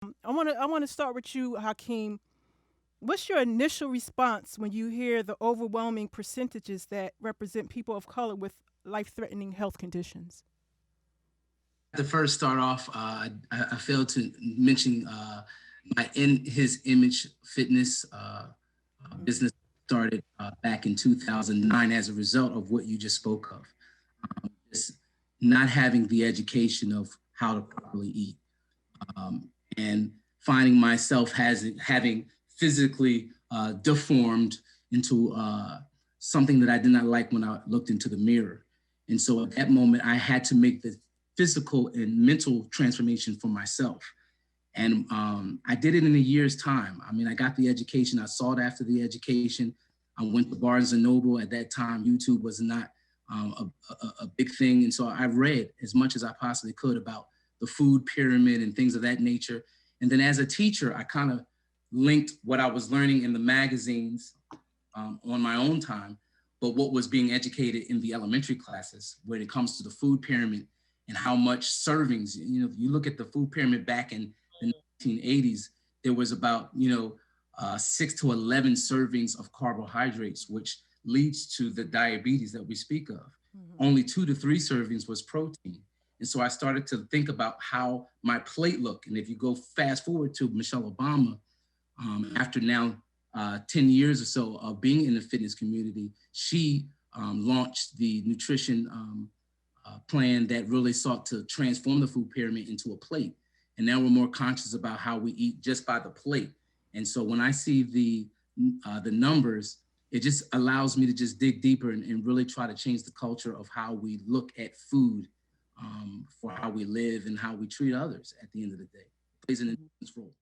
I want to start with you, Hakeem. What's your initial response when you hear the overwhelming percentages that represent people of color with life-threatening health conditions? To first start off, I failed to mention my in his image fitness business started back in 2009 as a result of what you just spoke of. Just not having the education of how to properly eat, and finding myself having physically deformed into something that I did not like when I looked into the mirror. And so at that moment, I had to make the physical and mental transformation for myself. And I did it in a year's time. I mean, I got the education. I sought after the education. I went to Barnes and Noble. At that time, YouTube was not a big thing. And so I read as much as I possibly could about the food pyramid and things of that nature. And then as a teacher, I kind of linked what I was learning in the magazines on my own time, but what was being educated in the elementary classes when it comes to the food pyramid and how much servings. You know, if you look at the food pyramid back in the 1980s, there was about, 6 to 11 servings of carbohydrates, which leads to the diabetes that we speak of. Mm-hmm. Only 2 to 3 servings was protein. And so I started to think about how my plate looked. And if you go fast forward to Michelle Obama, after now 10 years or so of being in the fitness community, she launched the nutrition plan that really sought to transform the food pyramid into a plate. And now we're more conscious about how we eat just by the plate. And so when I see the numbers, it just allows me to just dig deeper and really try to change the culture of how we look at food, for how we live and how we treat others at the end of the day. It plays an Mm-hmm. immense role.